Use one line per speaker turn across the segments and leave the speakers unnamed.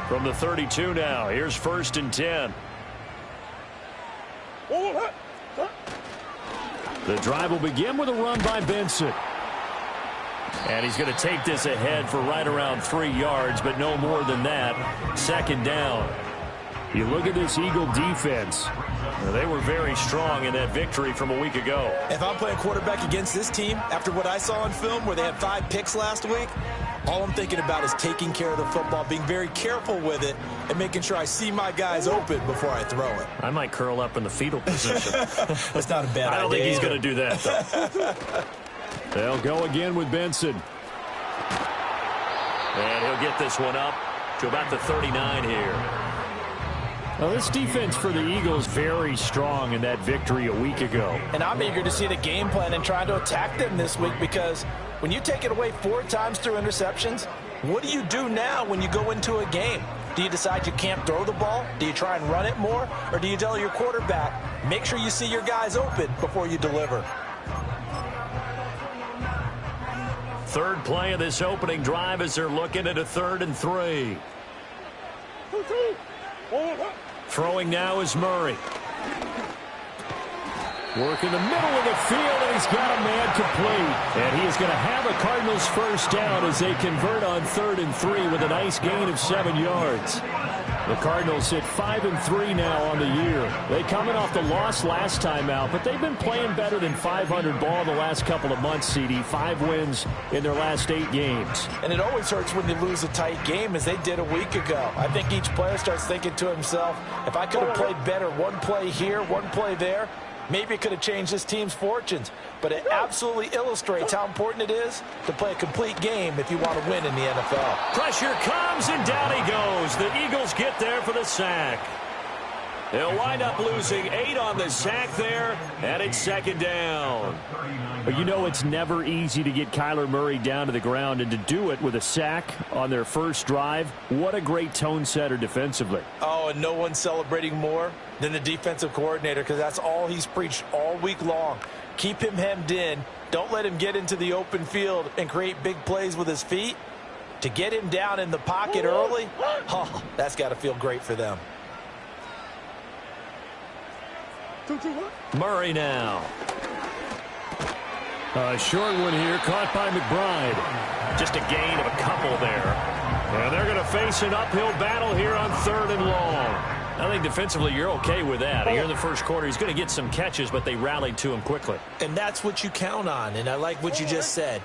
From the 32 now, here's 1st and 10. The drive will begin with a run by Benson. And he's going to take this ahead for right around 3 yards, but no more than that. 2nd down. You look at this Eagle defense. They were very strong in that victory from a week ago.
If I'm playing quarterback against this team, after what I saw on film where they had 5 picks last week, all I'm thinking about is taking care of the football, being very careful with it, and making sure I see my guys open before I throw it.
I might curl up in the fetal position.
That's not a bad idea.
I don't think he's going to do that, though. They'll go again with Benson. And he'll get this one up to about the 39 here. Well, this defense for the Eagles very strong in that victory a week ago.
And I'm eager to see the game plan and try to attack them this week, because when you take it away 4 times through interceptions, what do you do now when you go into a game? Do you decide you can't throw the ball? Do you try and run it more? Or do you tell your quarterback, make sure you see your guys open before you deliver?
Third play of this opening drive as they're looking at a 3rd and 3. Throwing now is Murray. Work in the middle of the field, and he's got a man complete. And he is going to have a Cardinals first down as they convert on 3rd and 3 with a nice gain of 7 yards. The Cardinals sit 5-3 now on the year. They coming off the loss last time out, but they've been playing better than 500 ball the last couple of months, CD. 5 wins in their last 8 games.
And it always hurts when you lose a tight game, as they did a week ago. I think each player starts thinking to himself, if I could have played better one play here, one play there, maybe it could have changed this team's fortunes. But it absolutely illustrates how important it is to play a complete game if you want to win in the NFL.
Pressure comes, and down he goes. The Eagles get there for the sack. They'll wind up losing 8 on the sack there, and it's 2nd down.
But you know it's never easy to get Kyler Murray down to the ground, and to do it with a sack on their first drive, what a great tone setter defensively.
Oh, and no one's celebrating more than the defensive coordinator, because that's all he's preached all week long. Keep him hemmed in. Don't let him get into the open field and create big plays with his feet. To get him down in the pocket early, oh, that's got to feel great for them.
Murray now.
A short one here, caught by McBride.
Just a gain of a couple there. And they're going to face an uphill battle here on 3rd and long. I think defensively you're okay with that. Here in the first quarter, he's going to get some catches, but they rallied to him quickly.
And that's what you count on, and I like what you just said.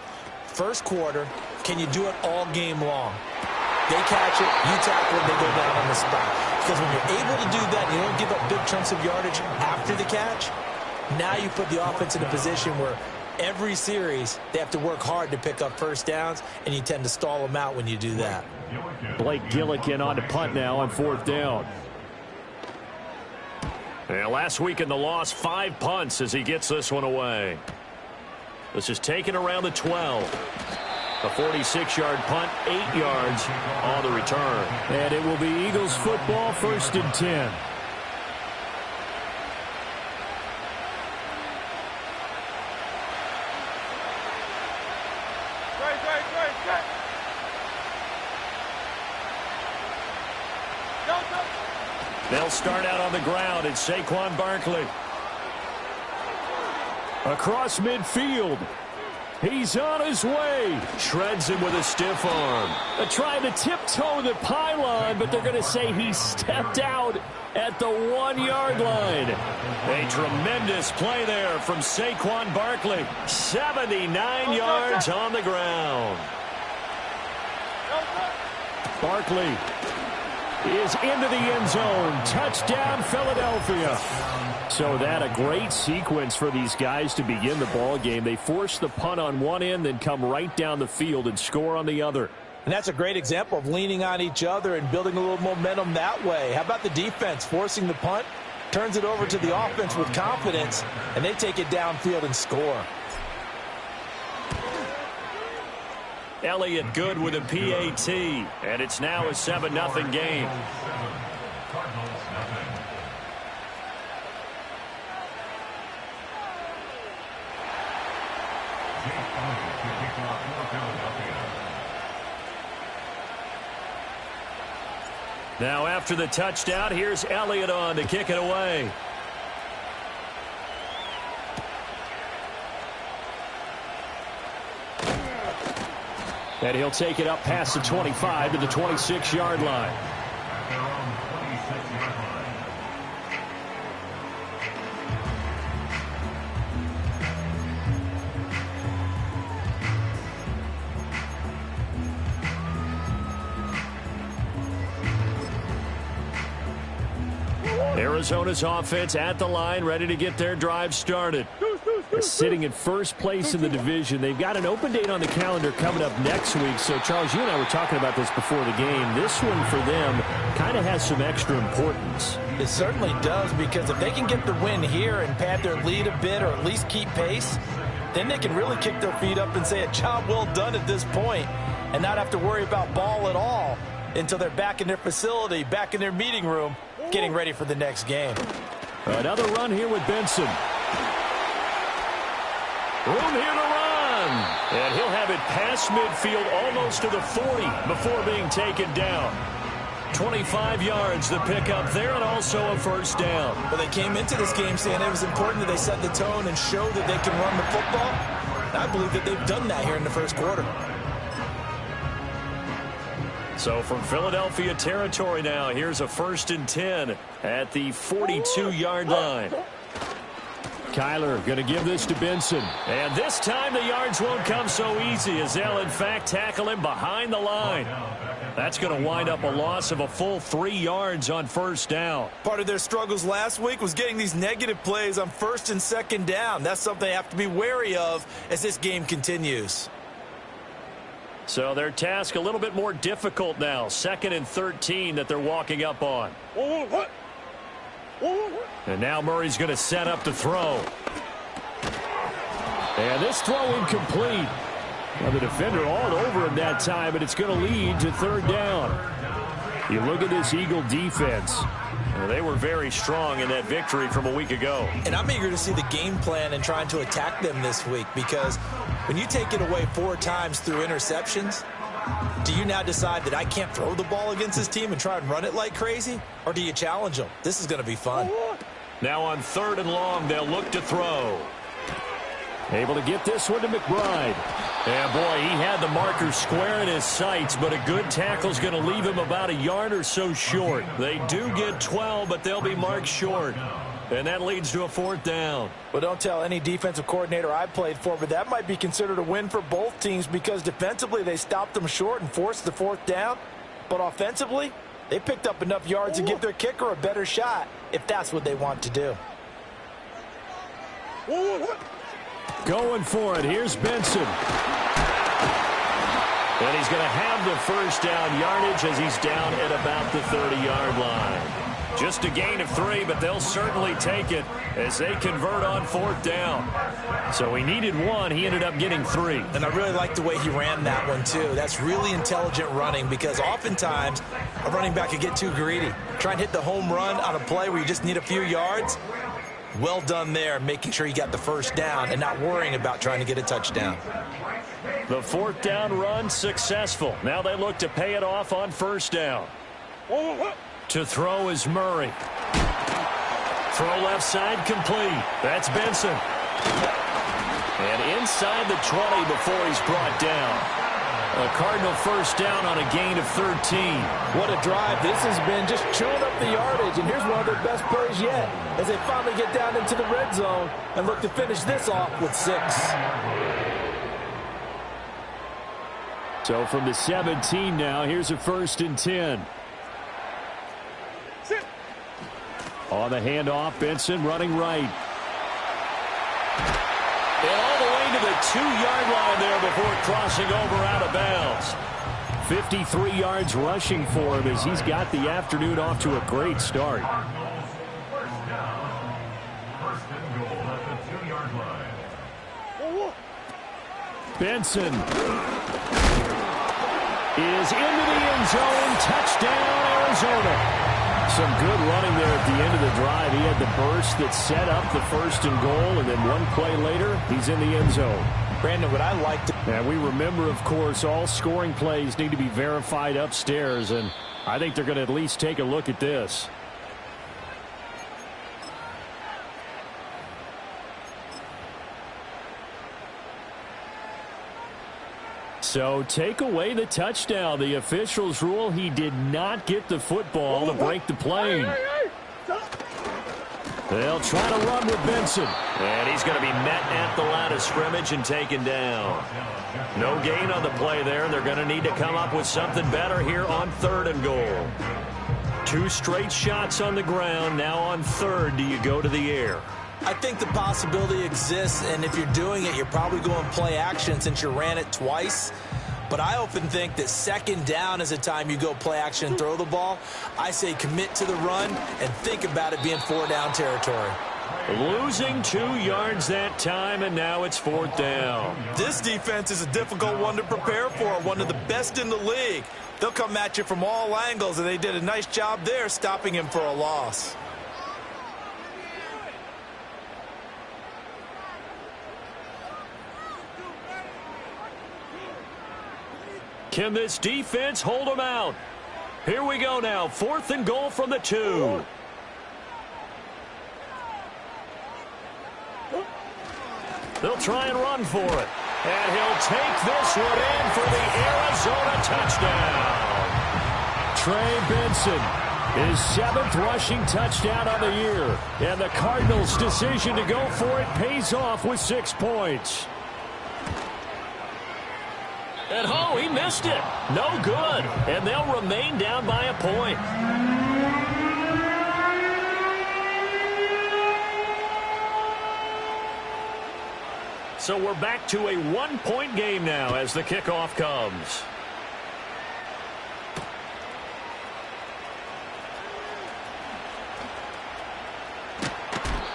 First quarter, can you do it all game long? They catch it, you tackle it, they go down on the spot. Because when you're able to do that, you don't give up big chunks of yardage after the catch, now you put the offense in a position where every series they have to work hard to pick up first downs, and you tend to stall them out when you do that.
Blake Gillikin on to punt now on 4th down.
And last week in the loss, 5 punts as he gets this one away. This is taken around the 12. A 46-yard punt, 8 yards on the return.
And it will be Eagles football, 1st and 10.
They'll start out on the ground. It's Saquon Barkley.
Across midfield. He's on his way.
Shreds him with a stiff arm.
They're trying to tiptoe the pylon, but they're going to say he stepped out at the 1-yard line.
A tremendous play there from Saquon Barkley. 79 yards on the ground.
Barkley is into the end zone. Touchdown, Philadelphia. So that a great sequence for these guys to begin the ball game. They force the punt on one end, then come right down the field and score on the other.
And that's a great example of leaning on each other and building a little momentum that way. How about the defense forcing the punt, turns it over to the offense with confidence, and they take it downfield and score.
Elliott good with a PAT, and it's now a 7-0 game. Now after the touchdown, here's Elliott on to kick it away. And he'll take it up past the 25 to the 26-yard line. Arizona's offense at the line, ready to get their drive started. Sitting in first place in the division. They've got an open date on the calendar coming up next week. So, Charles, you and I were talking about this before the game. This one for them kind of has some extra importance.
It certainly does, because if they can get the win here and pad their lead a bit or at least keep pace, then they can really kick their feet up and say a job well done at this point and not have to worry about ball at all until they're back in their facility, back in their meeting room, getting ready for the next game.
Another run here with Benson. Room here to run. And he'll have it past midfield almost to the 40 before being taken down. 25 yards the pickup there, and also a first down.
Well, they came into this game saying it was important that they set the tone and show that they can run the football. And I believe that they've done that here in the first quarter.
So from Philadelphia territory now, here's a 1st and 10 at the 42-yard line. Kyler going to give this to Benson. And this time the yards won't come so easy, as they'll in fact tackle him behind the line. That's going to wind up a loss of a full 3 yards on first down.
Part of their struggles last week was getting these negative plays on 1st and 2nd down. That's something they have to be wary of as this game continues.
So their task a little bit more difficult now. 2nd and 13 that they're walking up on. And now Murray's going to set up to throw. And this throw incomplete. Well, the defender all over him that time, and it's going to lead to 3rd down. You look at this Eagle defense. They were very strong in that victory from a week ago.
And I'm eager to see the game plan and trying to attack them this week, because when you take it away 4 times through interceptions, do you now decide that I can't throw the ball against this team and try and run it like crazy? Or do you challenge them? This is going to be fun.
Now on 3rd and long, they'll look to throw. Able to get this one to McBride. And boy, he had the marker square in his sights, but a good tackle's going to leave him about a yard or so short. They do get 12, but they'll be marked short. And that leads to a 4th down.
Well, don't tell any defensive coordinator I played for, but that might be considered a win for both teams, because defensively they stopped them short and forced the 4th down. But offensively, they picked up enough yards to give their kicker a better shot if that's what they want to do.
Going for it. Here's Benson. And he's going to have the first down yardage as he's down at about the 30-yard line. Just a gain of 3, but they'll certainly take it as they convert on 4th down. So he needed 1. He ended up getting 3.
And I really like the way he ran that one, too. That's really intelligent running, because oftentimes a running back could get too greedy. Try and hit the home run on a play where you just need a few yards. Well done there, making sure you got the first down and not worrying about trying to get a touchdown.
The 4th down run successful. Now they look to pay it off on 1st down. To throw is Murray. Throw left side complete. That's Benson. And inside the 20 before he's brought down. A Cardinal first down on a gain of 13.
What a drive this has been, just chewing up the yardage. And here's one of their best plays yet as they finally get down into the red zone and look to finish this off with 6.
So from the 17 now, here's a 1st and 10. On the handoff, Benson running right. And all the way to the 2-yard line there before crossing over out of bounds. 53 yards rushing for him as he's got the afternoon off to a great start. Benson is into the end zone. Touchdown, Arizona. Some good running there at the end of the drive. He had the burst that set up the 1st and goal, and then one play later, he's in the end zone.
Brandon, what I liked...
And we remember, of course, all scoring plays need to be verified upstairs, and
I think they're going to at least take a look at this. So take away the touchdown. The officials rule he did not get the football to break the plane. They'll try to run with Benson.
And he's going to be met at the line of scrimmage and taken down. No gain on the play there. They're going to need to come up with something better here on 3rd and goal. 2 straight shots on the ground. Now on 3rd, do you go to the air?
I think the possibility exists, and if you're doing it, you're probably going play action since you ran it twice. But I often think that 2nd down is the time you go play action and throw the ball. I say commit to the run and think about it being 4-down territory.
Losing 2 yards that time, and now it's 4th down.
This defense is a difficult one to prepare for, one of the best in the league. They'll come at you from all angles, and they did a nice job there stopping him for a loss.
Can this defense hold them out? Here we go now. 4th and goal from the 2. They'll try and run for it. And he'll take this one in for the Arizona touchdown.
Trey Benson, his 7th rushing touchdown on the year. And the Cardinals' decision to go for it pays off with 6 points.
And oh, he missed it. No good. And they'll remain down by a point. So we're back to a 1-point game now as the kickoff comes.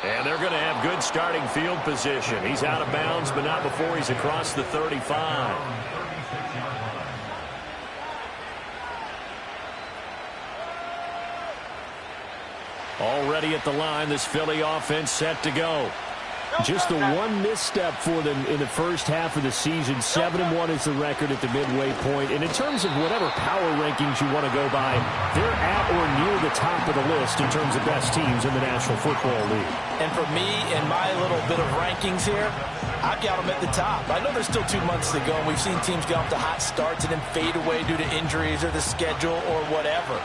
And they're going to have good starting field position. He's out of bounds, but not before he's across the 35. Already at the line, this Philly offense set to go.
Just the one misstep for them in the first half of the season. 7-1 is the record at the midway point. And in terms of whatever power rankings you want to go by, they're at or near the top of the list in terms of best teams in the National Football League.
And for me, in my little bit of rankings here, I've got them at the top. I know there's still 2 months to go, and we've seen teams get off to hot starts and then fade away due to injuries or the schedule or whatever.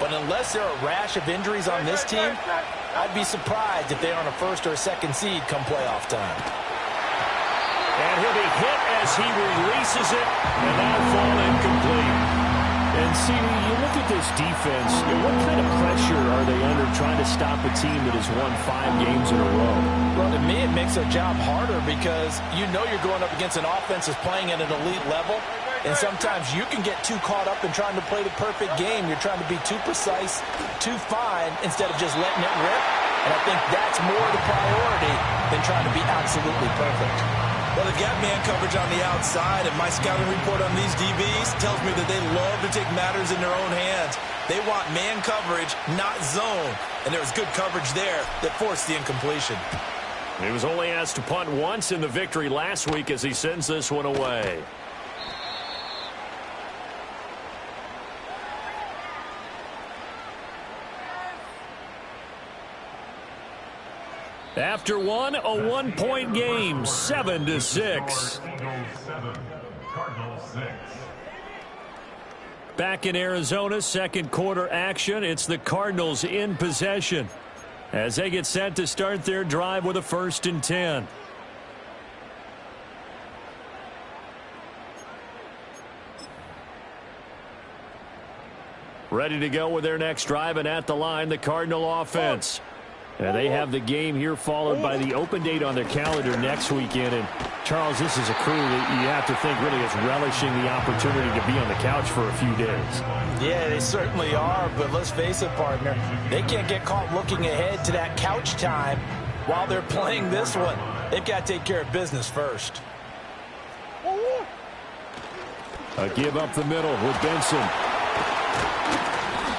But unless there are a rash of injuries on this team, I'd be surprised if they're on a 1st or a 2nd seed come playoff time.
And he'll be hit as he releases it, and that'll fall incomplete.
And see, when you look at this defense, what kind of pressure are they under trying to stop a team that has won 5 games in a row?
Well, to me, it makes their job harder because you know you're going up against an offense that's playing at an elite level. And sometimes you can get too caught up in trying to play the perfect game. You're trying to be too precise, too fine, instead of just letting it rip. And I think that's more the priority than trying to be absolutely perfect.
Well, they've got man coverage on the outside, and my scouting report on these DBs tells me that they love to take matters in their own hands. They want man coverage, not zone. And there was good coverage there that forced the incompletion.
He was only asked to punt once in the victory last week as he sends this one away. After one, a 1-point game, 7-6. Back in Arizona, 2nd quarter action. It's the Cardinals in possession as they get set to start their drive with a 1st and 10. Ready to go with their next drive, and at the line, the Cardinal offense. And they have the game here followed by the open date on their calendar next weekend. And, Charles, this is a crew that you have to think really is relishing the opportunity to be on the couch for a few days.
Yeah, they certainly are, but let's face it, partner, they can't get caught looking ahead to that couch time while they're playing this one. They've got to take care of business first.
A give up the middle with Benson.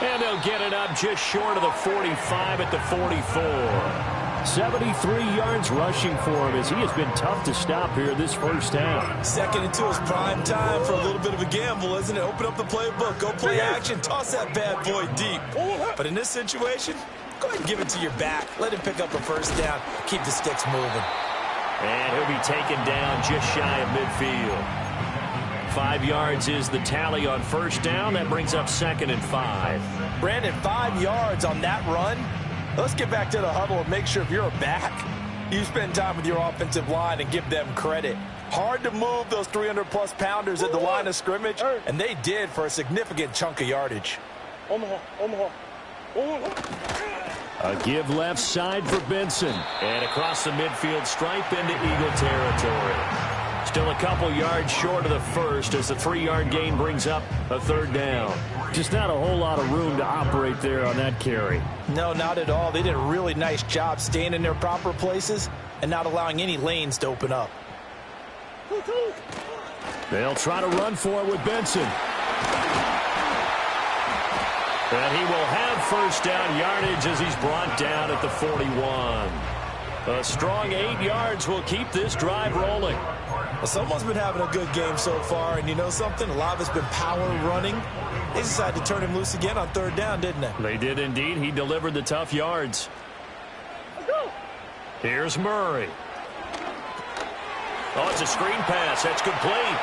And they'll get it up just short of the 45 at the 44.
73 yards rushing for him as he has been tough to stop here this first down.
Second and 2 is prime time for a little bit of a gamble, isn't it? Open up the playbook, go play action, toss that bad boy deep. But in this situation, go ahead and give it to your back. Let him pick up a first down. Keep the sticks moving.
And he'll be taken down just shy of midfield. 5 yards is the tally on first down. That brings up 2nd and 5.
Brandon, 5 yards on that run. Let's get back to the huddle and make sure if you're a back, you spend time with your offensive line and give them credit. Hard to move those 300-plus pounders at the line of scrimmage, and they did for a significant chunk of yardage.
A give left side for Benson. And across the midfield stripe into Eagle territory. Still a couple yards short of the first as the 3-yard gain brings up a 3rd down. Just not a whole lot of room to operate there on that carry.
No, not at all. They did a really nice job staying in their proper places and not allowing any lanes to open up.
They'll try to run for it with Benson. And he will have first down yardage as he's brought down at the 41. A strong 8 yards will keep this drive rolling.
Well, someone's been having a good game so far, and you know something? A lot of it's been power running. They decided to turn him loose again on 3rd down, didn't they?
They did indeed. He delivered the tough yards. Here's Murray. Oh, it's a screen pass. That's complete.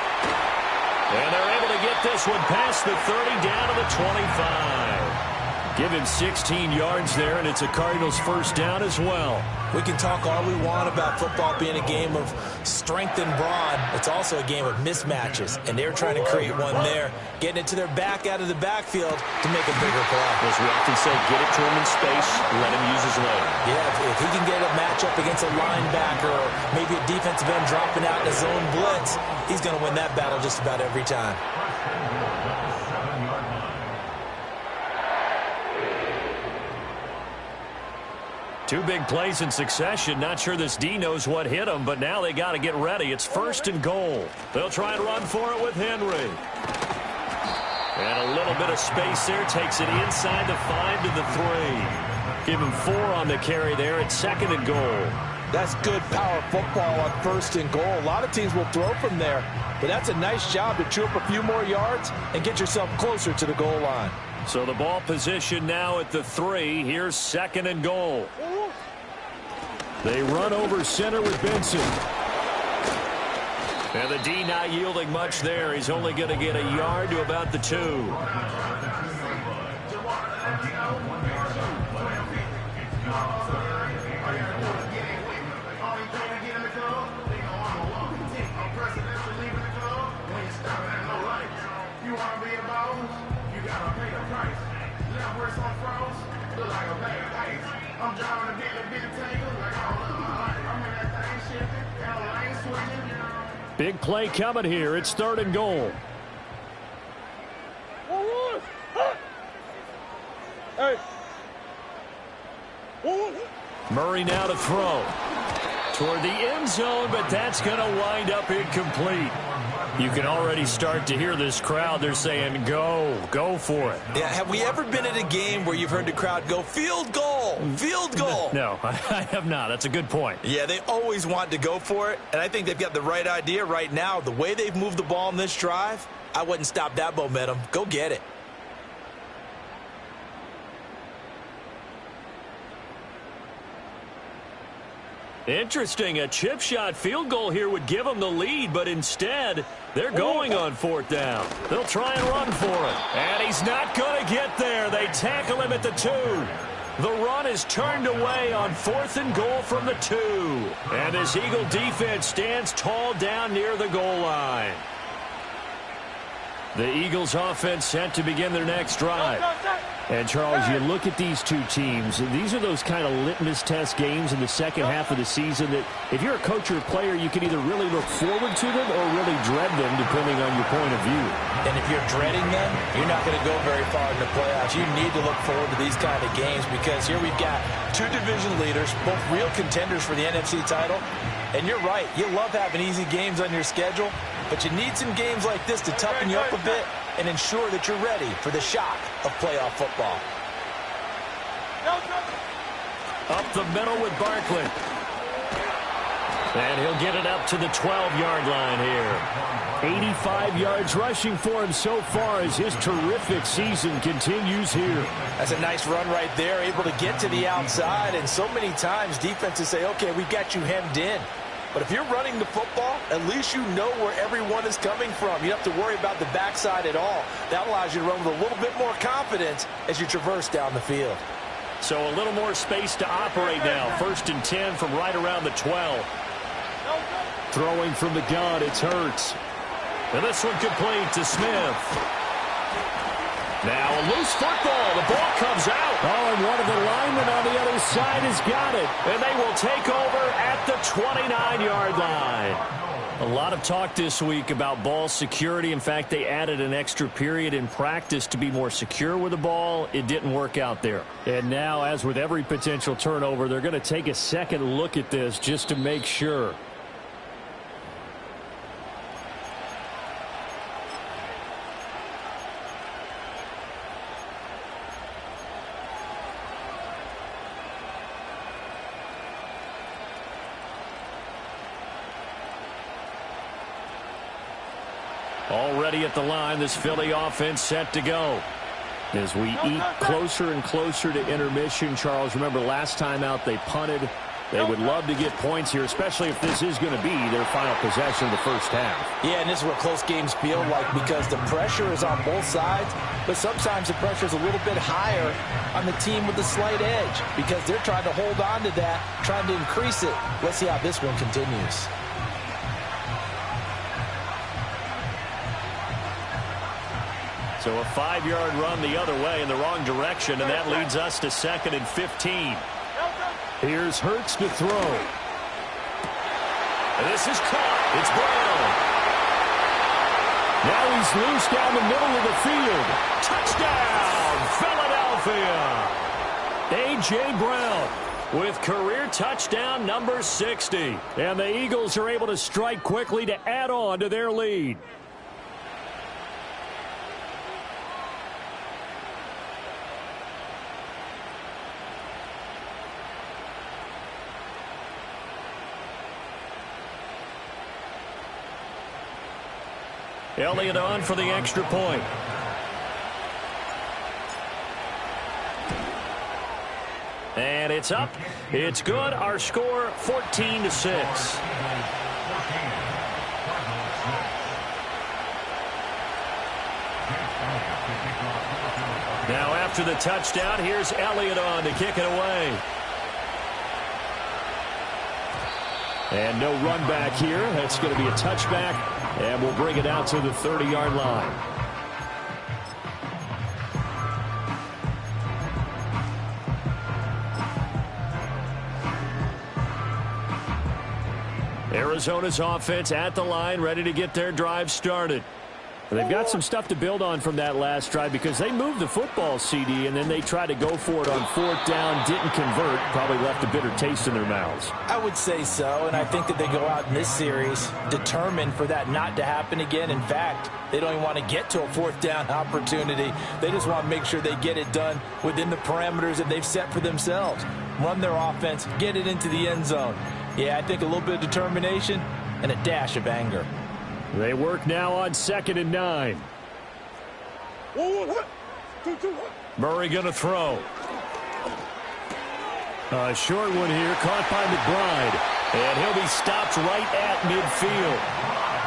And they're able to get this one past the 30 down to the 25. Give him 16 yards there, and it's a Cardinals first down as well.
We can talk all we want about football being a game of strength and brawn. It's also a game of mismatches, and they're trying to create one there, getting it to their back out of the backfield to make a bigger play.
As we often say, get it to him in space, let him use his leg.
Yeah, if he can get a matchup against a linebacker or maybe a defensive end dropping out in a zone blitz, he's going to win that battle just about every time.
Two big plays in succession. Not sure this D knows what hit him, but now they got to get ready. It's 1st and goal. They'll try and run for it with Henry. And a little bit of space there. Takes it inside the 5 to the 3. Give him 4 on the carry there at 2nd and goal.
That's good power football on 1st and goal. A lot of teams will throw from there, but that's a nice job to chew up a few more yards and get yourself closer to the goal line.
So the ball position now at the 3. Here's 2nd and goal. They run over center with Benson. And the D not yielding much there. He's only going to get a yard to about the 2. Big play coming here. It's 3rd and goal. Murray now to throw. Toward the end zone, but that's going to wind up incomplete. You can already start to hear this crowd. They're saying, go for it.
Yeah, have we ever been at a game where you've heard the crowd go, field goal, field goal?
No, I have not. That's a good point.
Yeah, they always want to go for it, and I think they've got the right idea right now. The way they've moved the ball in this drive, I wouldn't stop that momentum. Go get it.
Interesting. A chip shot field goal here would give them the lead, but instead they're going on 4th down. They'll try and run for it. And he's not going to get there. They tackle him at the 2. The run is turned away on 4th and goal from the 2. And this Eagle defense stands tall down near the goal line. The Eagles offense set to begin their next drive. And, Charles, you look at these two teams, these are those kind of litmus test games in the second half of the season that if you're a coach or a player, you can either really look forward to them or really dread them, depending on your point of view.
And if you're dreading them, you're not going to go very far in the playoffs. You need to look forward to these kind of games because here we've got two division leaders, both real contenders for the NFC title. And you're right, you love having easy games on your schedule, but you need some games like this to toughen you up a bit and ensure that you're ready for the shock of playoff football.
Up the middle with Barkley. And he'll get it up to the 12-yard line here.
85 yards rushing for him so far as his terrific season continues here.
That's a nice run right there, able to get to the outside. And so many times defenses say, okay, we got you hemmed in. But if you're running the football, at least you know where everyone is coming from. You don't have to worry about the backside at all. That allows you to run with a little bit more confidence as you traverse down the field.
So a little more space to operate now. 1st and 10 from right around the 12.
Throwing from the gun, it's Hurts.
And this one complete to Smith. Now a loose football. The ball comes out.
Oh, and one of the linemen on the other side has got it.
And they will take over at the 29-yard line. A lot of talk this week about ball security. In fact, they added an extra period in practice to be more secure with the ball. It didn't work out there.
And now, as with every potential turnover, they're going to take a second look at this just to make sure.
Already at the line, this Philly offense set to go.
As we eat closer and closer to intermission, Charles, remember last time out they punted. They would love to get points here, especially if this is going to be their final possession of the first half.
Yeah, and this is what close games feel like because the pressure is on both sides, but sometimes the pressure is a little bit higher on the team with the slight edge because they're trying to hold on to that, trying to increase it. Let's see how this one continues.
So a 5-yard run the other way in the wrong direction, and that leads us to 2nd and 15.
Here's Hurts to throw.
And this is caught. It's Brown.
Now he's loose down the middle of the field.
Touchdown, Philadelphia. A.J. Brown with career touchdown number 60.
And the Eagles are able to strike quickly to add on to their lead.
Elliott on for the extra point. And it's up. It's good. Our score 14-6. Now after the touchdown, here's Elliott on to kick it away.
And no run back here. That's going to be a touchback. And we'll bring it out to the 30-yard line.
Arizona's offense at the line, ready to get their drive started.
They've got some stuff to build on from that last drive because they moved the football, CD, and then they tried to go for it on 4th down, didn't convert, probably left a bitter taste in their mouths.
I would say so, and I think that they go out in this series determined for that not to happen again. In fact, they don't even want to get to a 4th down opportunity. They just want to make sure they get it done within the parameters that they've set for themselves. Run their offense, get it into the end zone. Yeah, I think a little bit of determination and a dash of anger.
They work now on 2nd and 9.
Murray going to throw.
A short one here, caught by McBride.
And he'll be stopped right at midfield.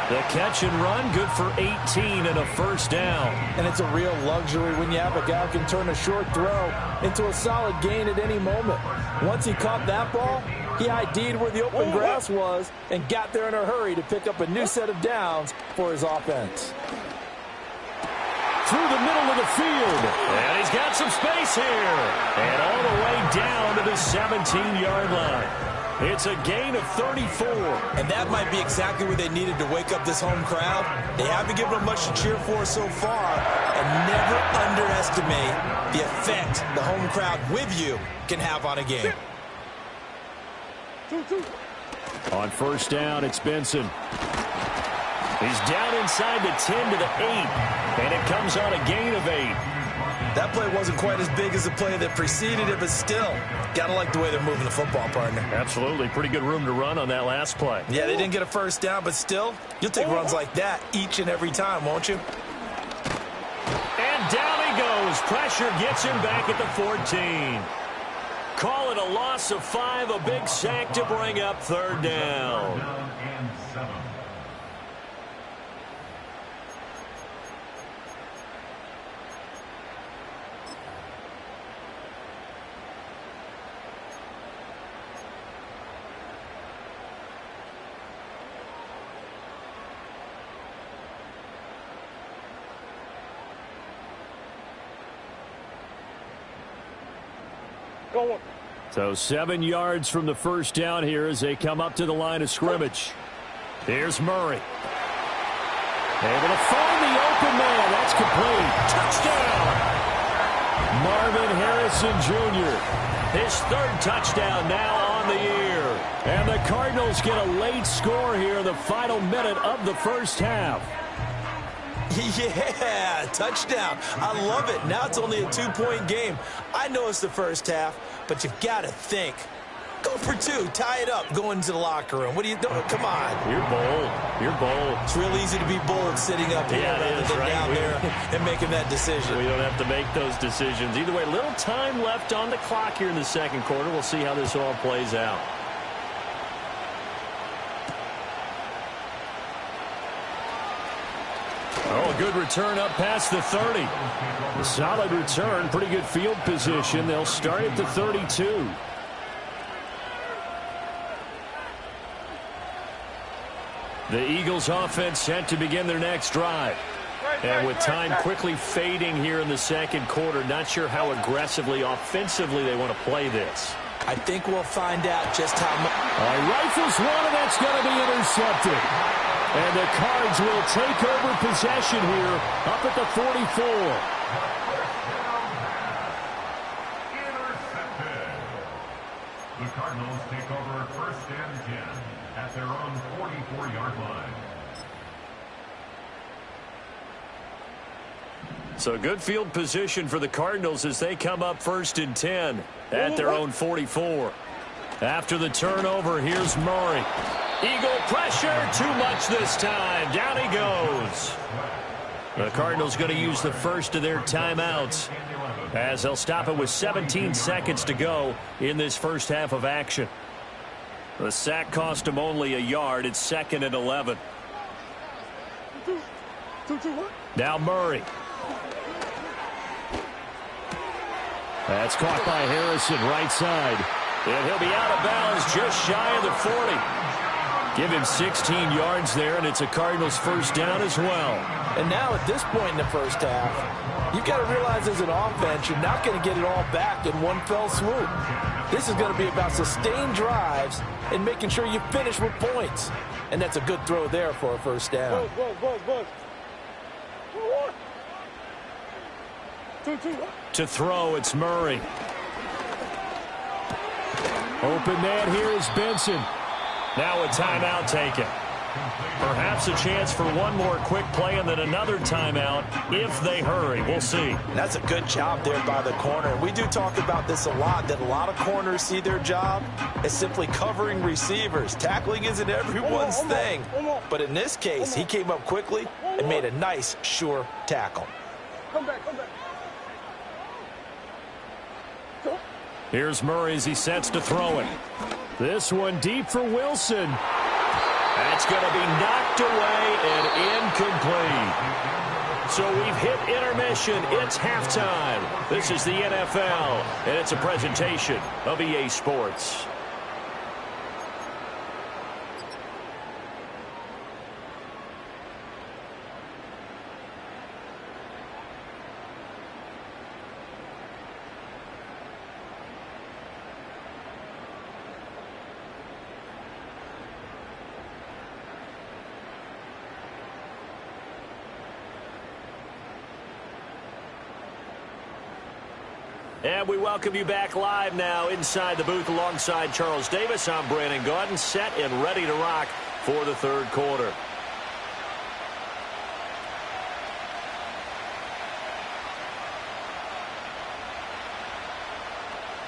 The catch and run, good for 18 and a first down.
And it's a real luxury when you have a guy who can turn a short throw into a solid gain at any moment. Once he caught that ball, he ID'd where the open grass was and got there in a hurry to pick up a new set of downs for his offense.
Through the middle of the field.
And he's got some space here. And all the way down to the 17-yard line. It's a gain of 34.
And that might be exactly what they needed to wake up this home crowd. They haven't given them much to cheer for so far. And never underestimate the effect the home crowd with you can have on a game.
On 1st down, it's Benson.
He's down inside the 10 to the 8. And it comes on a gain of 8.
That play wasn't quite as big as the play that preceded it, but still, got to like the way they're moving the football, partner.
Absolutely. Pretty good room to run on that last play.
Yeah, they didn't get a first down, but still, you'll take runs like that each and every time, won't you?
And down he goes. Pressure gets him back at the 14. Call it a loss of 5, a big sack to bring up third down. So 7 yards from the first down here as they come up to the line of scrimmage. Here's Murray. Able to find the open man. That's complete. Touchdown. Marvin Harrison Jr. His 3rd touchdown now on the year. And the Cardinals get a late score here in the final minute of the first half.
Yeah, touchdown. I love it. Now it's only a 2-point game. I know it's the first half, but you've got to think. Go for 2. Tie it up. Go into the locker room. What are you doing? Come on.
You're bold. You're bold.
It's real easy to be bold sitting up here rather than down there and making that decision.
We don't have to make those decisions. Either way, little time left on the clock here in the second quarter. We'll see how this all plays out. Oh, a good return up past the 30. A solid return, pretty good field position. They'll start at the 32. The Eagles offense set to begin their next drive. And with time quickly fading here in the second quarter, not sure how aggressively, offensively they want to play this.
I think we'll find out just how much.
Rifles one, and that's going to be intercepted. And the Cards will take over possession here up at the 44.
Intercepted. The Cardinals take over 1st and 10 at their own 44-yard line.
So good field position for the Cardinals as they come up 1st and 10 at their own 44. After the turnover, here's Murray. Eagle pressure, too much this time. Down he goes. The Cardinals going to use the first of their timeouts as they'll stop it with 17 seconds to go in this first half of action. The sack cost him only a yard. It's 2nd and 11. Now Murray. That's caught by Harrison, right side. And he'll be out of bounds just shy of the 40. Give him 16 yards there, and it's a Cardinals first down as well.
And now at this point in the first half, you've got to realize as an offense, you're not going to get it all back in one fell swoop. This is going to be about sustained drives and making sure you finish with points. And that's a good throw there for a first down.
To throw, it's Murray. Open man here is Benson. Now a timeout taken. Perhaps a chance for one more quick play and then another timeout if they hurry. We'll see.
That's a good job there by the corner. We do talk about this a lot, that a lot of corners see their job as simply covering receivers. Tackling isn't everyone's thing. But in this case, he came up quickly and made a nice, sure tackle.
Come back.
Here's Murray as he sets to throw it. This one deep for Wilson. That's going to be knocked away and incomplete. So we've hit intermission. It's halftime. This is the NFL, and it's a presentation of EA Sports. And we welcome you back live now inside the booth alongside Charles Davis. I'm Brandon Gaudin, set and ready to rock for the third quarter.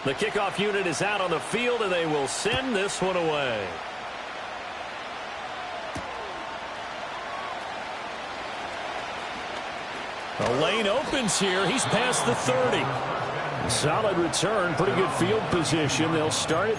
The kickoff unit is out on the field, and they will send this one away. The lane opens here. He's past the 30. Solid return. Pretty good field position. They'll start it.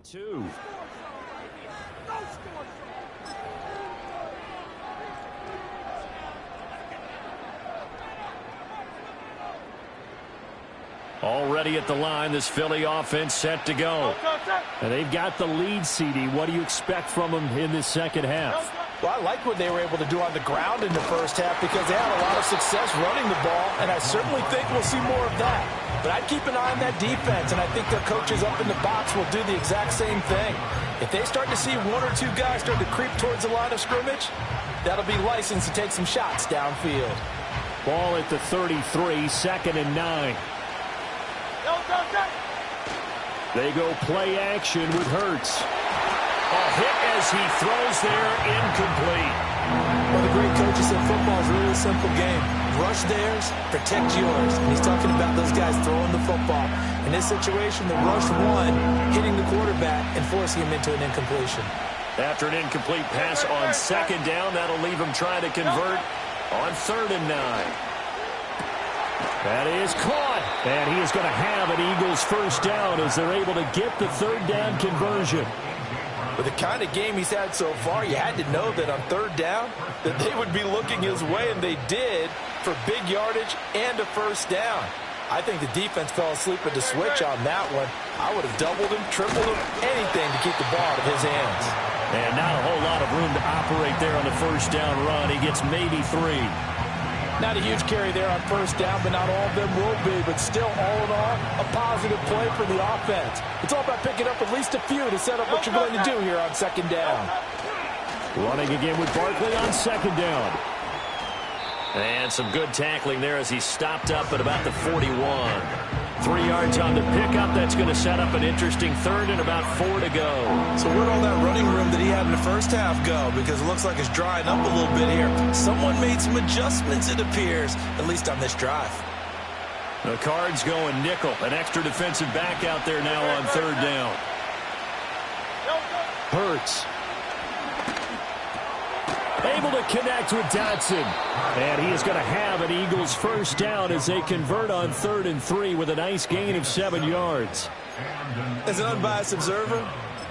Two. Already at the line, this Philly offense set to go. And they've got the lead, CD. What do you expect from them in this second half?
Well, I like what they were able to do on the ground in the first half because they had a lot of success running the ball, and I certainly think we'll see more of that. But I'd keep an eye on that defense, and I think their coaches up in the box will do the exact same thing. If they start to see one or two guys start to creep towards the line of scrimmage, that'll be licensed to take some shots downfield.
Ball at the 33, 2nd and 9. They go play action with Hurts. A hit as he throws there, incomplete.
One of the great coaches said football is really a simple game. Rush theirs, protect yours. And he's talking about those guys throwing the football. In this situation, the rush won, hitting the quarterback and forcing him into an incompletion.
After an incomplete pass on 2nd down, that'll leave him trying to convert on 3rd and 9. That is caught. And he is going to have an Eagles first down as they're able to get the 3rd down conversion.
With the kind of game he's had so far, you had to know that on 3rd down that they would be looking his way, and they did, for big yardage and a first down. I think the defense fell asleep at the switch on that one. I would have doubled him, tripled him, anything to keep the ball out of his hands.
And not a whole lot of room to operate there on the first down run. He gets maybe 3.
Not a huge carry there on first down, but not all of them will be. But still, all in all, a positive play for the offense. It's all about picking up at least a few to set up what you're going to do here on 2nd down.
Running again with Barkley on 2nd down. And some good tackling there as he stopped up at about the 41. 3 yards on the pickup. That's going to set up an interesting 3rd and about 4 to go.
So where'd all that running room that he had in the first half go? Because it looks like it's drying up a little bit here. Someone made some adjustments, it appears, at least on this drive.
The Cards going nickel. An extra defensive back out there now on 3rd down.
Hurts. Able to connect with Dotson. And he is going to have an Eagles first down as they convert on 3rd and 3 with a nice gain of 7 yards.
As an unbiased observer,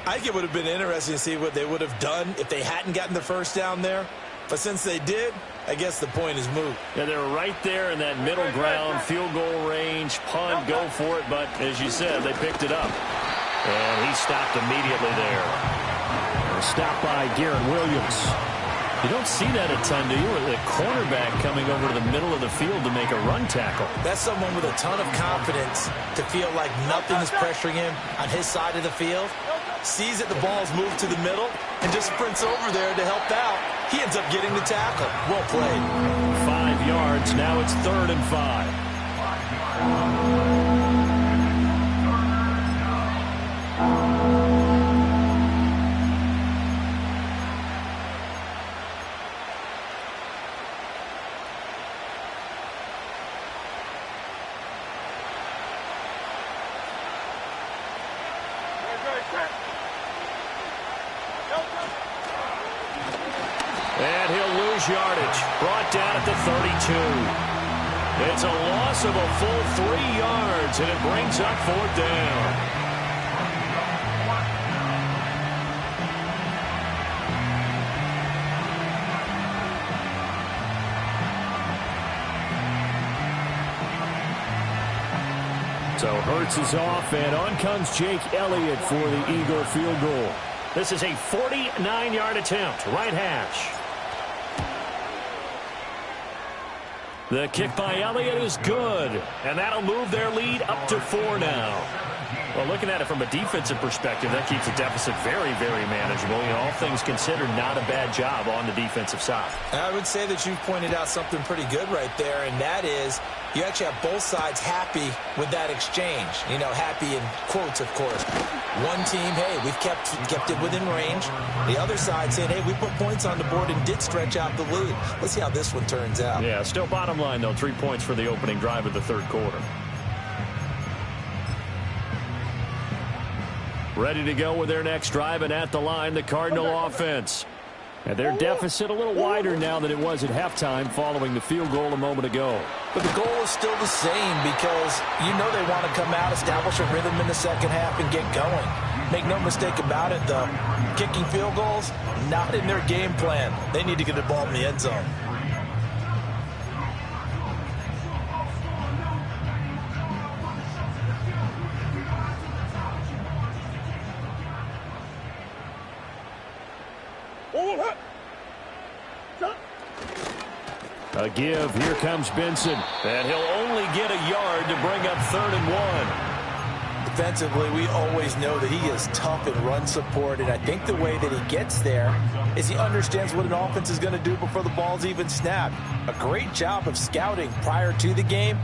I think it would have been interesting to see what they would have done if they hadn't gotten the first down there. But since they did, I guess the point is moot.
Yeah, they're right there in that middle ground, field goal range, punt, go for it. But as you said, they picked it up. And he stopped immediately there.
Stopped by Garrett Williams.
You don't see that a ton, do you? With a cornerback coming over to the middle of the field to make a run tackle.
That's someone with a ton of confidence to feel like nothing is pressuring him on his side of the field. Sees that the ball's moved to the middle and just sprints over there to help out. He ends up getting the tackle. Well played.
5 yards. Now it's 3rd and 5. And he'll lose yardage. Brought down at the 32. It's a loss of a full 3 yards, and it brings up 4th down. So Hurts is off, and on comes Jake Elliott for the Eagle field goal. This is a 49-yard attempt, right hash. The kick by Elliott is good, and that'll move their lead up to 4 now. Well, looking at it from a defensive perspective, that keeps the deficit very, very manageable. You know, all things considered, not a bad job on the defensive side.
I would say that you've pointed out something pretty good right there, and that is you actually have both sides happy with that exchange. You know, happy in quotes, of course. One team, hey, we've kept it within range. The other side saying, hey, we put points on the board and did stretch out the lead. Let's see how this one turns out.
Yeah, still bottom line, though, 3 points for the opening drive of the third quarter. Ready to go with their next drive, and at the line, the Cardinal offense. And their deficit a little wider now than it was at halftime following the field goal a moment ago.
But the goal is still the same because you know they want to come out, establish a rhythm in the second half, and get going. Make no mistake about it, though. Kicking field goals, not in their game plan. They need to get the ball in the end zone.
A give. Here comes Benson. And he'll only get a yard to bring up 3rd and 1.
Defensively, we always know that he is tough in run support, and I think the way that he gets there is he understands what an offense is going to do before the ball's even snapped. A great job of scouting prior to the game,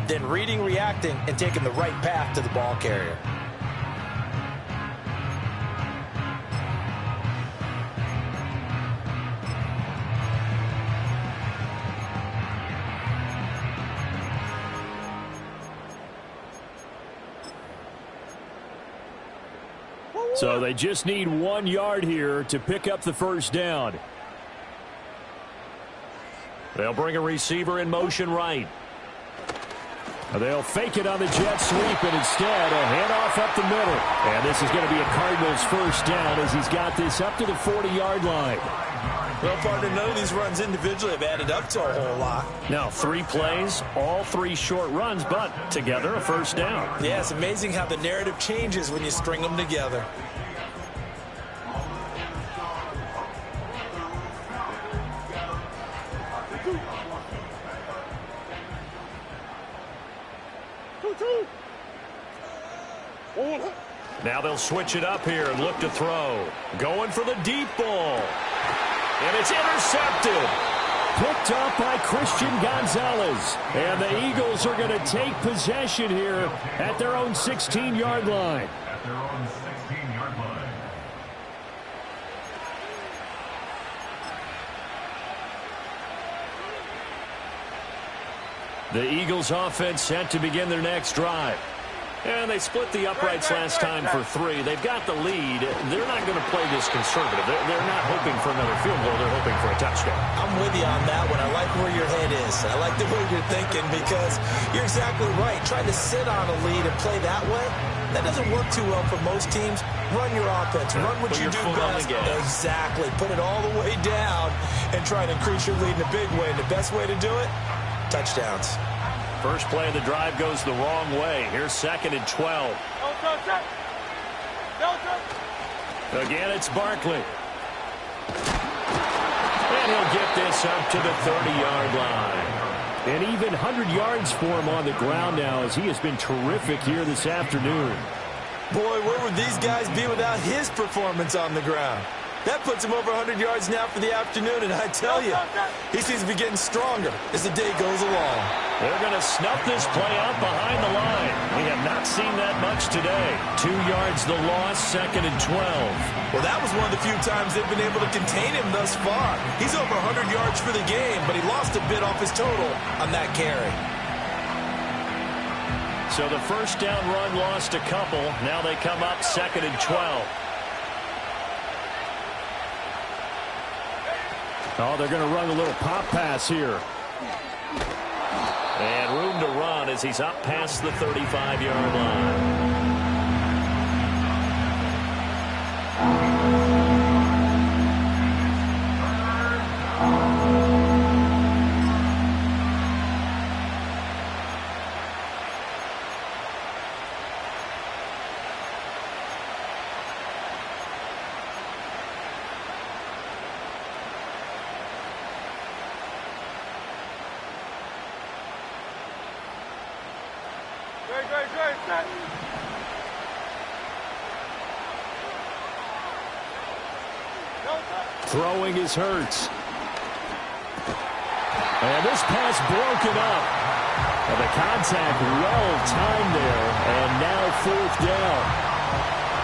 then reading, reacting, and taking the right path to the ball carrier.
So they just need 1 yard here to pick up the first down. They'll bring a receiver in motion right. They'll fake it on the jet sweep, and instead a handoff up the middle. And this is going to be a Cardinals first down as he's got this up to the 40-yard line.
Well, partner, none of these runs individually have added up to a whole lot.
Now, 3 plays, all 3 short runs, but together a first down.
Yeah, it's amazing how the narrative changes when you string them together.
Now they'll switch it up here and look to throw. Going for the deep ball. And it's intercepted. Picked up by Christian Gonzalez. And the Eagles are going to take possession here at their own 16-yard line.
At their own 16-yard line.
The Eagles offense set to begin their next drive. And they split the uprights last time for 3. They've got the lead. They're not going to play this conservative. They're not hoping for another field goal. They're hoping for a touchdown.
I'm with you on that one. I like where your head is. I like the way you're thinking because you're exactly right. Trying to sit on a lead and play that way, that doesn't work too well for most teams. Run your offense. Run what you do best. Exactly. Put it all the way down and try to increase your lead in a big way. And the best way to do it, touchdowns.
First play of the drive goes the wrong way. Here's 2nd and 12. Again, it's Barkley. And he'll get this up to the 30-yard line. And even 100 yards for him on the ground now as he has been terrific here this afternoon.
Boy, where would these guys be without his performance on the ground? That puts him over 100 yards now for the afternoon, and I tell you, he seems to be getting stronger as the day goes along.
They're going to snuff this play out behind the line. We have not seen that much today. 2 yards the loss, 2nd and 12.
Well, that was one of the few times they've been able to contain him thus far. He's over 100 yards for the game, but he lost a bit off his total on that carry.
So the first down run lost a couple. Now they come up 2nd and 12.
Oh, they're going to run a little pop pass here.
And room to run as he's up past the 35-yard line.
Throwing is Hurts. And this pass broken up. And the contact well timed there. And now 4th down.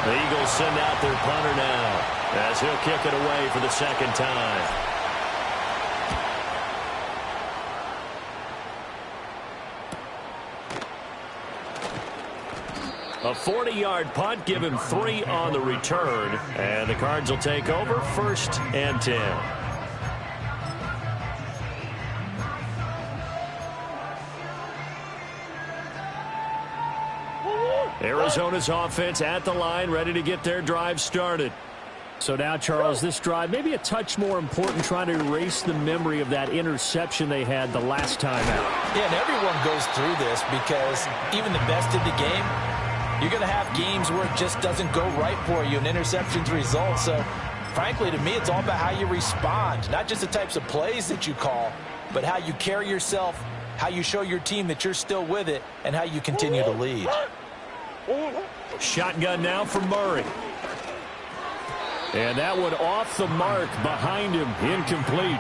The Eagles send out their punter now as he'll kick it away for the 2nd time. A 40-yard punt, give him 3 on the return. And the Cards will take over 1st and 10. Arizona's offense at the line, ready to get their drive started.
So now, Charles, this drive maybe a touch more important, trying to erase the memory of that interception they had the last time out.
Yeah, and everyone goes through this because even the best in the game, you're going to have games where it just doesn't go right for you and interceptions result. So, frankly, to me, it's all about how you respond, not just the types of plays that you call, but how you carry yourself, how you show your team that you're still with it, and how you continue to lead.
Shotgun now for Murray.
And that one off the mark behind him, incomplete.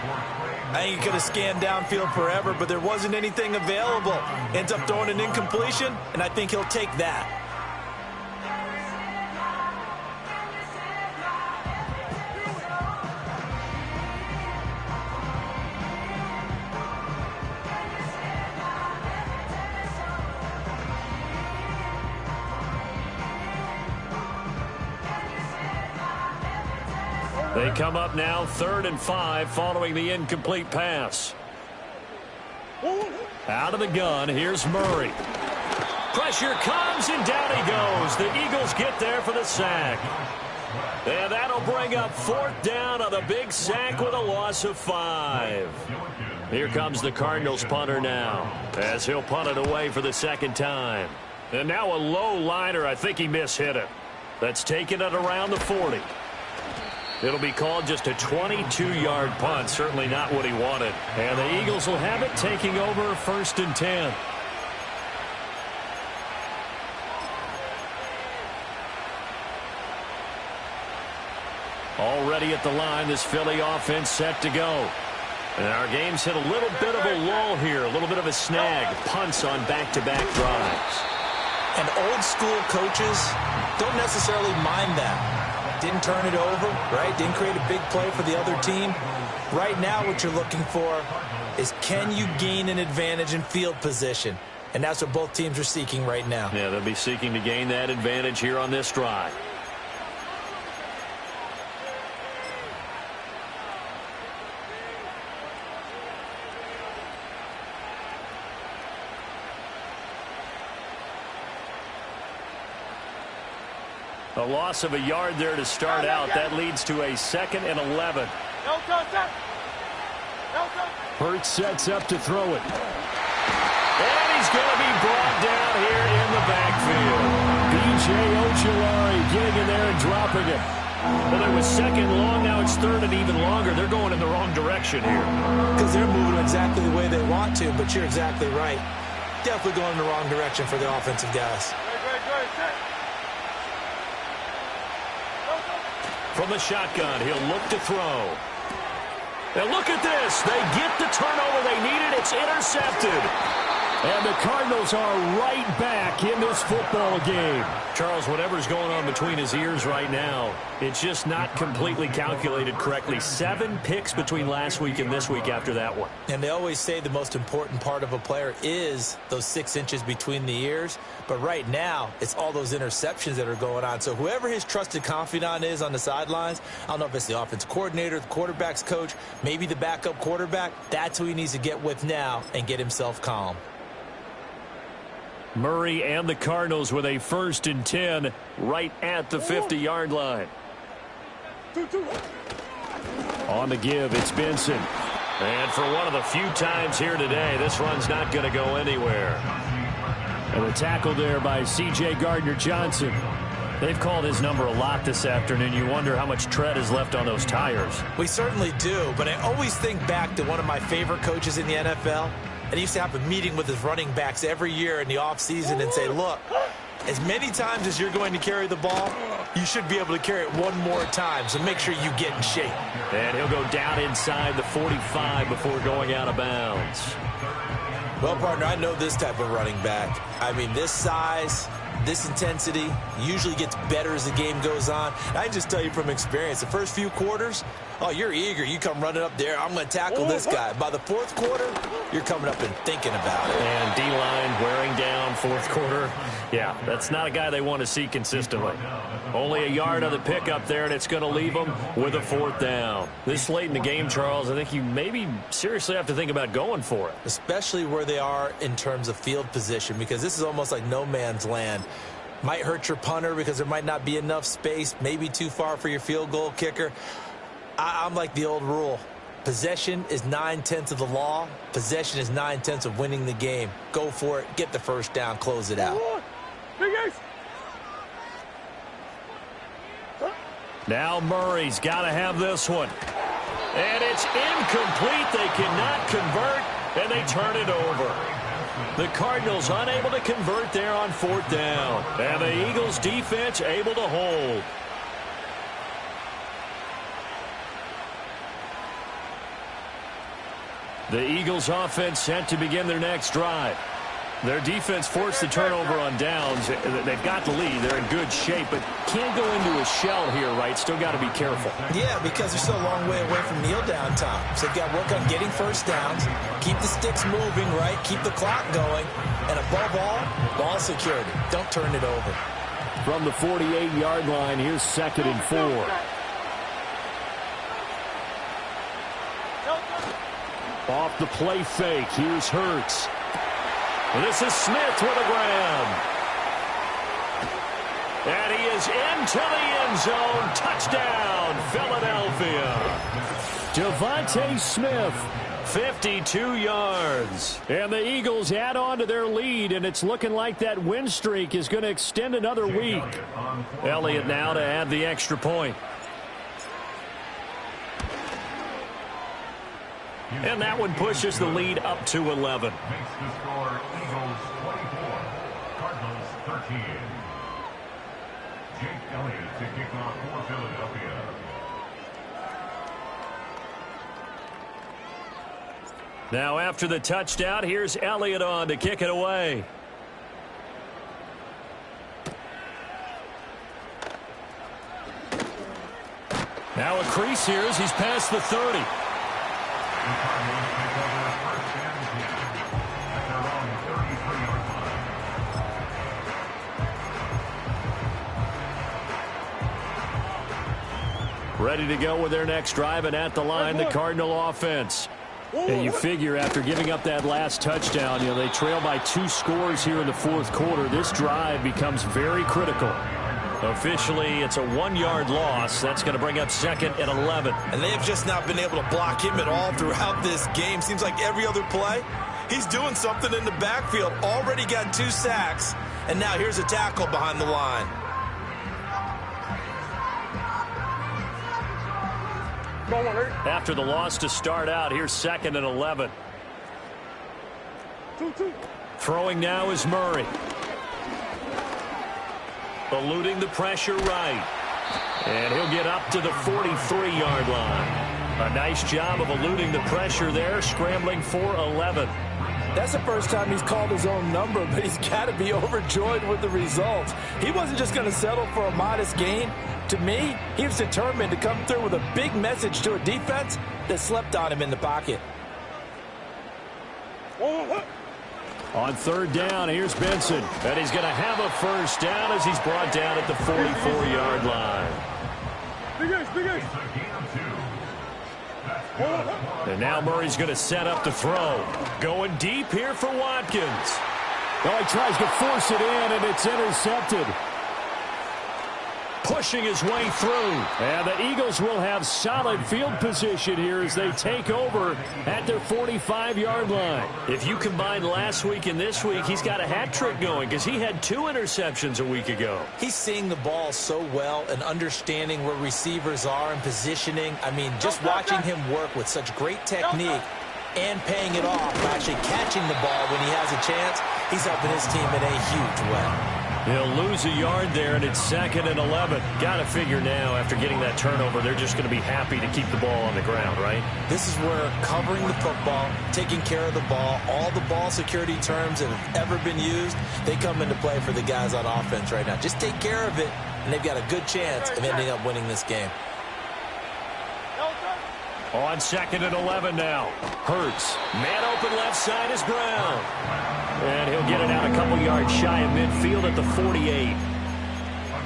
I think he could have scanned downfield forever, but there wasn't anything available. Ends up throwing an incompletion, and I think he'll take that.
They come up now 3rd and 5 following the incomplete pass. Out of the gun, here's Murray. Pressure comes, and down he goes. The Eagles get there for the sack. And that'll bring up 4th down on the big sack with a loss of 5. Here comes the Cardinals punter now, as he'll punt it away for the 2nd time. And now a low liner. I think he mishit it. That's taken it around the 40. It'll be called just a 22-yard punt. Certainly not what he wanted. And the Eagles will have it, taking over 1st and 10. Already at the line, this Philly offense set to go. And our game's hit a little bit of a lull here, a little bit of a snag. Punts on back-to-back drives.
And old school coaches don't necessarily mind that. Didn't turn it over, right? Didn't create a big play for the other team. Right now what you're looking for is, can you gain an advantage in field position? And that's what both teams are seeking right now.
Yeah, they'll be seeking to gain that advantage here on this drive. A loss of a yard there to start out. That leads to a 2nd and 11.
Hurts sets up to throw it.
And he's going to be brought down here in the backfield.
B.J. Ojulari getting in there and dropping it.
Well, it was 2nd long. Now it's 3rd and even longer. They're going in the wrong direction here.
Because they're moving exactly the way they want to, but you're exactly right. Definitely going in the wrong direction for the offensive guys.
From the shotgun, he'll look to throw. And look at this. They get the turnover they needed. It's intercepted. And the Cardinals are right back in this football game. Charles, whatever's going on between his ears right now, it's just not completely calculated correctly. 7 picks between last week and this week after that one.
And they always say the most important part of a player is those 6 inches between the ears. But right now, it's all those interceptions that are going on. So whoever his trusted confidant is on the sidelines, I don't know if it's the offense coordinator, the quarterback's coach, maybe the backup quarterback, that's who he needs to get with now and get himself calm.
Murray and the Cardinals with a 1st and 10 right at the 50-yard line. On the give, it's Benson. And for one of the few times here today, this run's not going to go anywhere. And a tackle there by C.J. Gardner-Johnson. They've called his number a lot this afternoon. You wonder how much tread is left on those tires.
We certainly do, but I always think back to one of my favorite coaches in the NFL. And he used to have a meeting with his running backs every year in the offseason and say, look, as many times as you're going to carry the ball, you should be able to carry it one more time, so make sure you get in shape.
And he'll go down inside the 45 before going out of bounds.
Well, partner, I know this type of running back. I mean, this size, this intensity usually gets better as the game goes on. And I can just tell you from experience, the first few quarters, oh, you're eager. You come running up there. I'm going to tackle this guy. By the 4th quarter, you're coming up and thinking about it.
And D-line wearing down 4th quarter. Yeah, that's not a guy they want to see consistently. Only a yard on the pickup there, and it's going to leave them with a 4th down. This late in the game, Charles, I think you maybe seriously have to think about going for it.
Especially where they are in terms of field position, because this is almost like no man's land. Might hurt your punter because there might not be enough space, maybe too far for your field goal kicker. I'm like the old rule. Possession is 9/10 of the law. Possession is 9/10 of winning the game. Go for it. Get the 1st down. Close it out.
Now Murray's got to have this one. And it's incomplete. They cannot convert, and they turn it over. The Cardinals unable to convert there on 4th down. And the Eagles defense able to hold. The Eagles offense set to begin their next drive. Their defense forced the turnover on downs. They've got the lead. They're in good shape, but can't go into a shell here, right? Still got to be careful.
Yeah, because they're still a long way away from kneel down time. So they've got to work on getting 1st downs, keep the sticks moving, right? Keep the clock going. And above all, ball security. Don't turn it over.
From the 48-yard line, here's 2nd and 4. Off the play fake, here's Hurts.
This is Smith with a grab. And he is into the end zone. Touchdown, Philadelphia.
Devontae Smith.
52 yards.
And the Eagles add on to their lead, and it's looking like that win streak is going to extend another week.
Elliott now to add the extra point. And that one pushes the lead up to 11.
Makes the score Eagles 24, Cardinals 13. Jake Elliott to kick off for Philadelphia.
Now after the touchdown, here's Elliott on to kick it away. Now a crease here as he's past the 30.
The Cardinals take over 1st and 10 at their own 33-yard line.
Ready to go with their next drive, and at the line, the Cardinal offense.
And you figure after giving up that last touchdown, they trail by 2 scores here in the 4th quarter. This drive becomes very critical.
Officially, it's a 1-yard loss. That's going to bring up 2nd and 11.
And they have just not been able to block him at all throughout this game. Seems like every other play, he's doing something in the backfield. Already got 2 sacks. And now here's a tackle behind the line.
After the loss to start out, here's 2nd and 11. Throwing now is Murray. Eluding the pressure right. And he'll get up to the 43-yard line. A nice job of eluding the pressure there, scrambling for 11.
That's the first time he's called his own number, but he's got to be overjoyed with the results. He wasn't just going to settle for a modest gain. To me, he was determined to come through with a big message to a defense that slept on him in the pocket.
On third down, here's Benson. And he's going to have a first down as he's brought down at the 44-yard line. And now Murray's going to set up to throw. Going deep here for Watkins.
Oh, he tries to force it in, and it's intercepted.
Pushing his way through.
And the Eagles will have solid field position here as they take over at their 45-yard line.
If you combine last week and this week, he's got a hat trick going because he had 2 interceptions a week ago.
He's seeing the ball so well and understanding where receivers are and positioning. I mean, just watching him work with such great technique and paying it off by actually catching the ball when he has a chance, he's helping his team in a huge way.
He'll lose a yard there, and it's 2nd and 11. Got to figure now, after getting that turnover, they're just going to be happy to keep the ball on the ground, right?
This is where covering the football, taking care of the ball, all the ball security terms that have ever been used, they come into play for the guys on offense right now. Just take care of it, and they've got a good chance of ending up winning this game.
On 2nd and 11 now. Hurts. Man open left side is Brown. And he'll get it out a couple yards shy of midfield at the 48.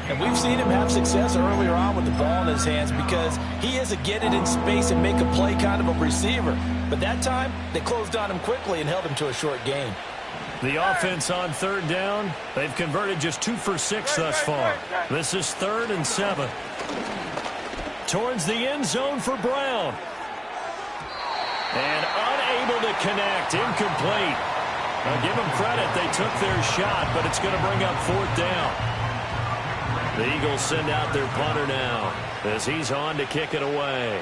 And we've seen him have success earlier on with the ball in his hands because he is a get it in space and make a play kind of a receiver. But that time, they closed on him quickly and held him to a short gain.
The offense on 3rd down, they've converted just 2 for 6 thus far. This is 3rd and 7. Towards the end zone for Brown. And unable to connect, incomplete. I'll give them credit, they took their shot, but it's going to bring up 4th down. The Eagles send out their punter now as he's on to kick it away.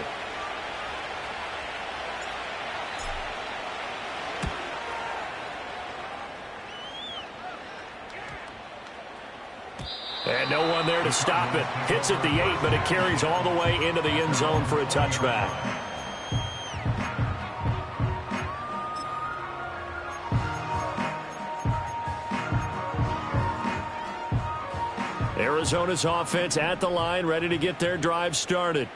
And no one there to stop it. Hits at the 8, but it carries all the way into the end zone for a touchback. Arizona's offense at the line, ready to get their drive started.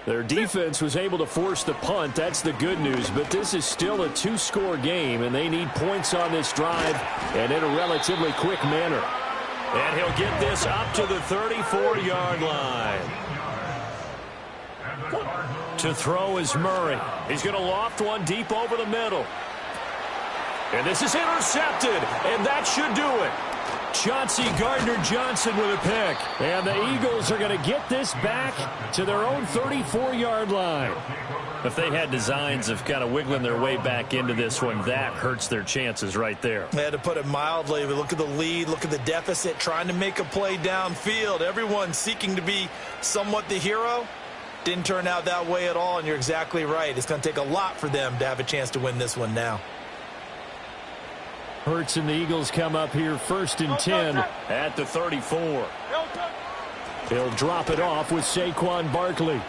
Their defense was able to force the punt. That's the good news. But this is still a 2-score game, and they need points on this drive and in a relatively quick manner. And he'll get this up to the 34-yard line. To throw is Murray. He's going to loft one deep over the middle. And this is intercepted, and that should do it. Chauncey Gardner-Johnson with a pick. And the Eagles are going to get this back to their own 34-yard line. If they had designs of kind of wiggling their way back into this one, that hurts their chances right there.
They had to put it mildly, but look at the lead, look at the deficit, trying to make a play downfield. Everyone seeking to be somewhat the hero. Didn't turn out that way at all, and you're exactly right. It's going to take a lot for them to have a chance to win this one now.
Hurts and the Eagles come up here 1st and 10
at the 34.
He'll drop it off with Saquon Barkley.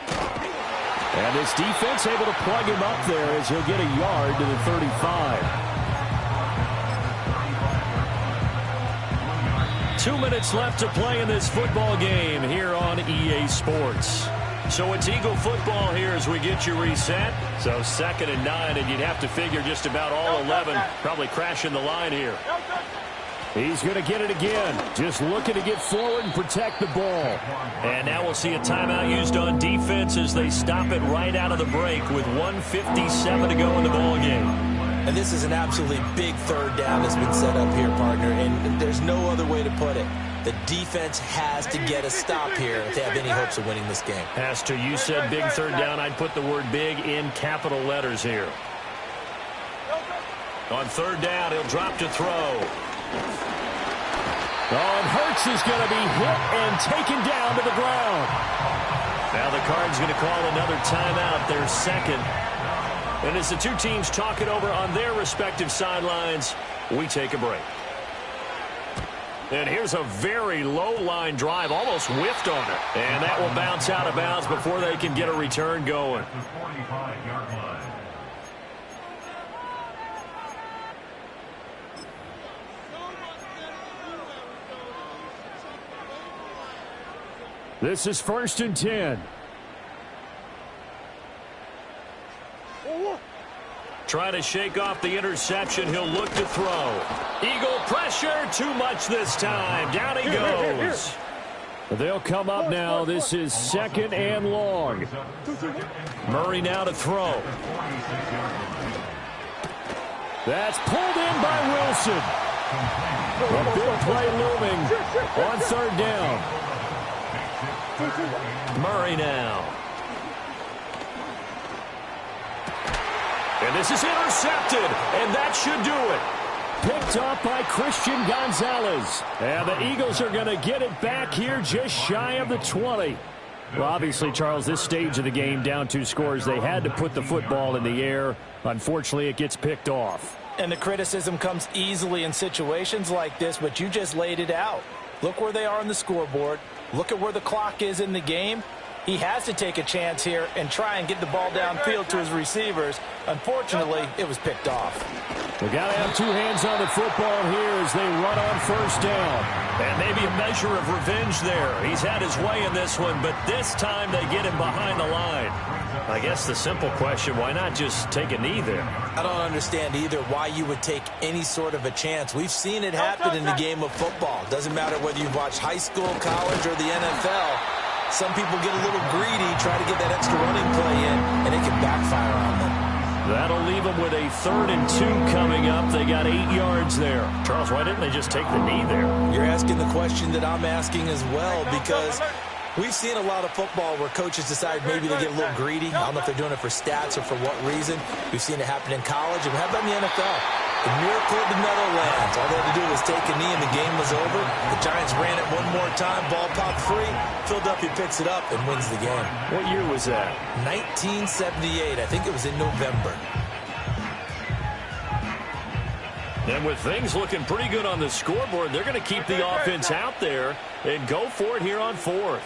And this defense able to plug him up there as he'll get a yard to the 35. 2 minutes left to play in this football game here on EA Sports. So it's Eagle football here as we get you reset. So 2nd and 9, and you'd have to figure just about all 11 probably crashing the line here. He's going to get it again. Just looking to get forward and protect the ball.
And now we'll see a timeout used on defense as they stop it right out of the break with 1:57 to go in the ball game.
And this is an absolutely big 3rd down that's been set up here, partner, and there's no other way to put it. The defense has to get a stop here if they have any hopes of winning this game.
Has to. You said big 3rd down. I'd put the word big in capital letters here. On 3rd down, he'll drop to throw.
Oh, and Hurts is going to be hit and taken down to the ground.
Now the Cards going to call another timeout, their 2nd. And as the two teams talk it over on their respective sidelines, we take a break.
And here's a very low-line drive, almost whiffed on it. And that will bounce out of bounds before they can get a return going.
The 45-yard line.
This is 1st and 10. Trying to shake off the interception. He'll look to throw. Eagle pressure. Too much this time. Down he goes. They'll come up now. This is 2nd and long. Murray now to throw. That's pulled in by Wilson. A big play looming on 3rd down. Murray now. And this is intercepted, and that should do it. Picked up by Christian Gonzalez. And the Eagles are going to get it back here just shy of the 20. Well, obviously, Charles, this stage of the game, down 2 scores, they had to put the football in the air. Unfortunately, it gets picked off.
And the criticism comes easily in situations like this, but you just laid it out. Look where they are on the scoreboard. Look at where the clock is in the game. He has to take a chance here and try and get the ball downfield to his receivers. Unfortunately, it was picked off.
They got to have 2 hands on the football here as they run on 1st down. And maybe a measure of revenge there. He's had his way in this one, but this time they get him behind the line. I guess the simple question, why not just take a knee there?
I don't understand either why you would take any sort of a chance. We've seen it happen in the game of football. Doesn't matter whether you've watched high school, college, or the NFL. Some people get a little greedy, try to get that extra running play in, and it can backfire on them.
That'll leave them with a 3rd and 2 coming up. They got 8 yards there. Charles, why didn't they just take the knee there?
You're asking the question that I'm asking as well, because we've seen a lot of football where coaches decide maybe they get a little greedy. I don't know if they're doing it for stats or for what reason. We've seen it happen in college, and how about in the NFL? The miracle of the Netherlands. All they had to do was take a knee and the game was over. The Giants ran it one more time. Ball popped free. Philadelphia picks it up and wins the game.
What year was that?
1978. I think it was in November.
And with things looking pretty good on the scoreboard, they're going to keep the offense out there and go for it here on 4th.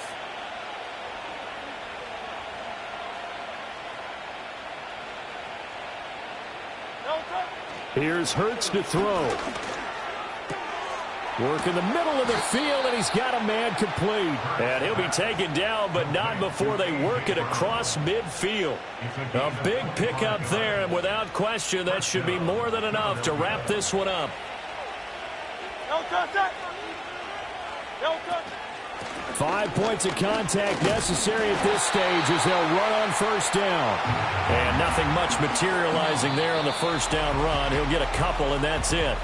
Here's Hurts to throw. Work in the middle of the field, and he's got a man complete. And he'll be taken down, but not before they work it across midfield. A big pickup there, and without question, that should be more than enough to wrap this one up. 5 points of contact necessary at this stage as they'll run on 1st down. And nothing much materializing there on the 1st down run. He'll get a couple, and that's it.